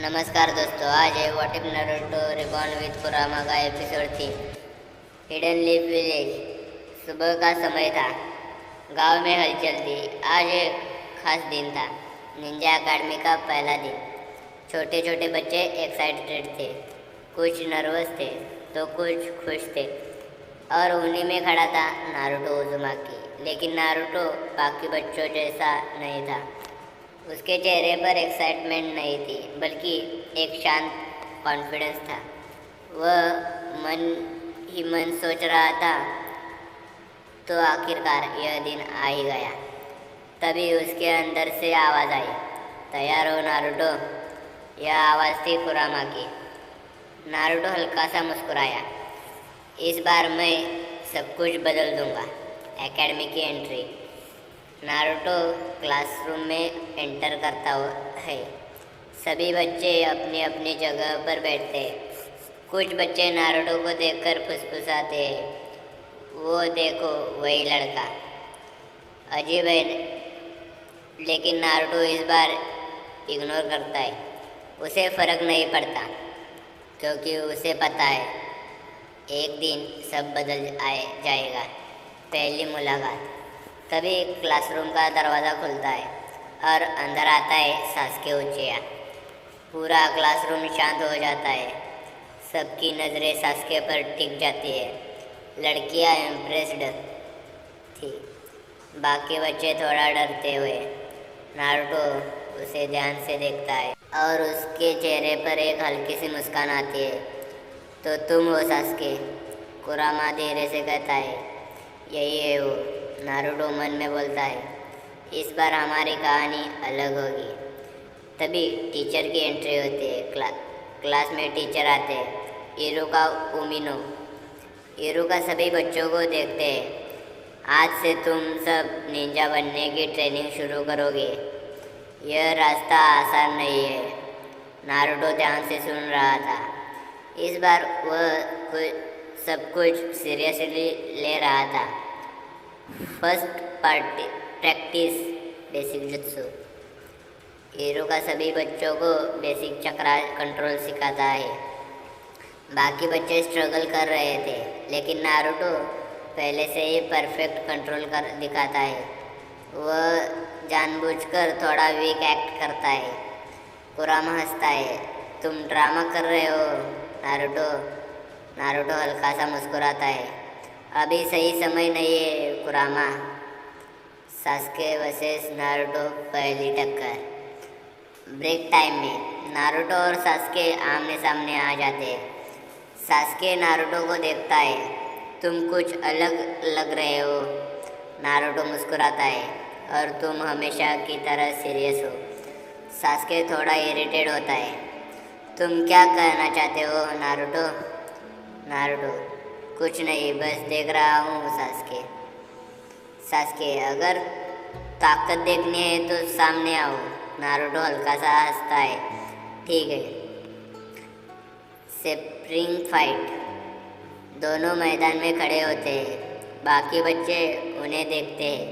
नमस्कार दोस्तों, आज है what if Naruto reborn with कुरामा का एपिसोड 3 हिडन लीफ विलेज। सुबह का समय था। गांव में हलचल थी। आज एक खास दिन था, निंजा अकादमी का पहला दिन। छोटे छोटे बच्चे एक्साइटेड थे, कुछ नर्वस थे तो कुछ खुश थे। और उन्हीं में खड़ा था नारुतो उज़ुमाकी। लेकिन नारुतो बाकी बच्चों जैसा नहीं था। उसके चेहरे पर एक्साइटमेंट नहीं थी, बल्कि एक शांत कॉन्फिडेंस था। वह मन ही मन सोच रहा था, तो आखिरकार यह दिन आ ही गया। तभी उसके अंदर से आवाज़ आई, तैयार हो नारुतो। यह आवाज़ थी कुरामा की। नारुतो हल्का सा मुस्कुराया। इस बार मैं सब कुछ बदल दूंगा। एकेडमी की एंट्री। नारुतो क्लासरूम में एंटर करता है। सभी बच्चे अपनी अपनी जगह पर बैठते हैं। कुछ बच्चे नारुतो को देखकर फुसफुसाते हैं, वो देखो वही लड़का, अजीब है। लेकिन नारुतो इस बार इग्नोर करता है। उसे फर्क नहीं पड़ता, क्योंकि उसे पता है एक दिन सब बदल जाएगा। पहली मुलाकात। तभी क्लासरूम का दरवाज़ा खुलता है और अंदर आता है सास्के उचिया। पूरा क्लासरूम शांत हो जाता है। सबकी नज़रें सास्के पर टिक जाती है। लड़कियां इम्प्रेस्ड थी, बाकी बच्चे थोड़ा डरते हुए। नारुतो उसे ध्यान से देखता है और उसके चेहरे पर एक हल्की सी मुस्कान आती है। तो तुम हो सास्के, कुरामा धीरे से कहता है। यही है वो, नारुतो मन में बोलता है। इस बार हमारी कहानी अलग होगी। तभी टीचर की एंट्री होती है। क्लास में टीचर आते हैं। इरुका उमिनो। इरुका सभी बच्चों को देखते हैं। आज से तुम सब निंजा बनने की ट्रेनिंग शुरू करोगे। यह रास्ता आसान नहीं है। नारुतो ध्यान से सुन रहा था। इस बार वह सब कुछ सीरियसली ले रहा था। फर्स्ट प्रैक्टिस बेसिक जुत्सु। इरुका सभी बच्चों को बेसिक चक्रा कंट्रोल सिखाता है। बाकी बच्चे स्ट्रगल कर रहे थे, लेकिन नारुतो पहले से ही परफेक्ट कंट्रोल कर दिखाता है। वह जानबूझकर थोड़ा वीक एक्ट करता है। कुरामा हंसता है। तुम ड्रामा कर रहे हो नारुतो। नारुतो हल्का सा मुस्कुराता है। अभी सही समय नहीं है कुरामा। सास्के वर्सेस नारुतो पहली टक्कर। ब्रेक टाइम में नारुतो और सास्के आमने सामने आ जाते हैं। सास्के नारुतो को देखता है। तुम कुछ अलग लग रहे हो। नारुतो मुस्कुराता है। और तुम हमेशा की तरह सीरियस हो। सास्के थोड़ा इरिटेट होता है। तुम क्या कहना चाहते हो नारुतो? नारुतो, कुछ नहीं, बस देख रहा हूँ सास्के। सास्के, अगर ताकत देखनी है तो सामने आओ। नारुतो हल्का सा हंसता है। ठीक है। Spring fight. दोनों मैदान में खड़े होते हैं। बाकी बच्चे उन्हें देखते हैं।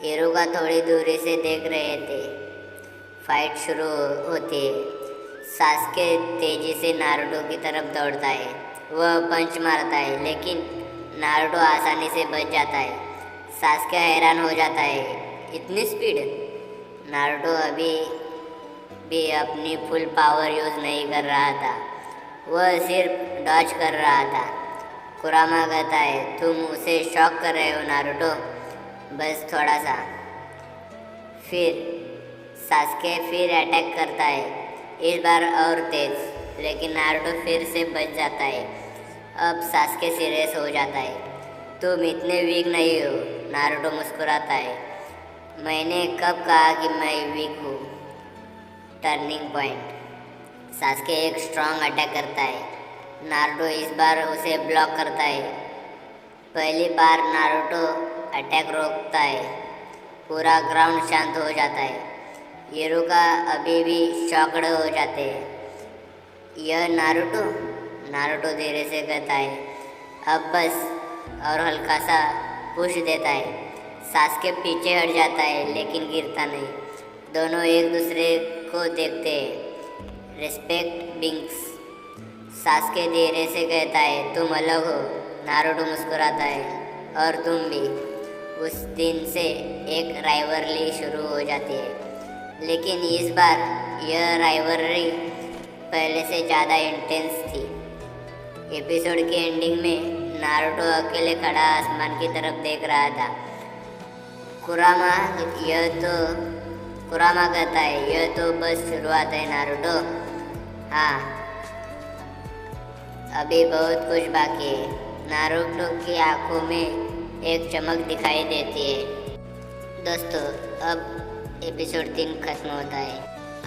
इरुका थोड़ी दूरी से देख रहे थे। फाइट शुरू होती है। सास्के तेजी से नारुतो की तरफ दौड़ता है। वह पंच मारता है, लेकिन नारुतो आसानी से बच जाता है। सास्के हैरान हो जाता है, इतनी स्पीड। नारुतो अभी भी अपनी फुल पावर यूज़ नहीं कर रहा था। वह सिर्फ डॉज कर रहा था। कुरामा कहता है, तुम उसे शॉक कर रहे हो नारुतो, बस थोड़ा सा। फिर सास्के फिर अटैक करता है, इस बार और तेज। लेकिन नारुतो फिर से बच जाता है। अब सास्के सीरियस हो जाता है। तुम इतने वीक नहीं हो। नारुतो मुस्कुराता है। मैंने कब कहा कि मैं वीक हूँ? Turning point. सास्के एक स्ट्रॉन्ग अटैक करता है। नारुतो इस बार उसे ब्लॉक करता है। पहली बार नारुतो अटैक रोकता है। पूरा ग्राउंड शांत हो जाता है। इरुका अभी भी शॉक्ड हो जाते हैं। यह नारुतो? नारुतो धीरे से कहता है, अब बस। और हल्का सा पुश देता है। सास्के पीछे हट जाता है, लेकिन गिरता नहीं। दोनों एक दूसरे को देखते हैं। Respect Binks. सास्के धीरे से कहता है, तुम अलग हो। नारुतो मुस्कुराता है, और तुम भी। उस दिन से एक राइवलरी शुरू हो जाती है, लेकिन इस बार यह राइवलरी पहले से ज़्यादा इंटेंस थी। एपिसोड के एंडिंग में नारुतो अकेले खड़ा आसमान की तरफ देख रहा था। कुरामा कहता है, यह तो बस शुरुआत है नारुतो। हाँ, अभी बहुत कुछ बाकी है। नारुतो की आंखों में एक चमक दिखाई देती है। दोस्तों, अब एपिसोड 3 खत्म होता है।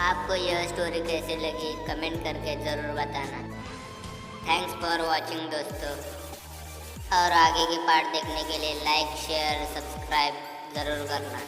आपको यह स्टोरी कैसे लगी कमेंट करके ज़रूर बताना। थैंक्स फॉर वॉचिंग दोस्तों, और आगे के पार्ट देखने के लिए लाइक शेयर सब्सक्राइब ज़रूर करना।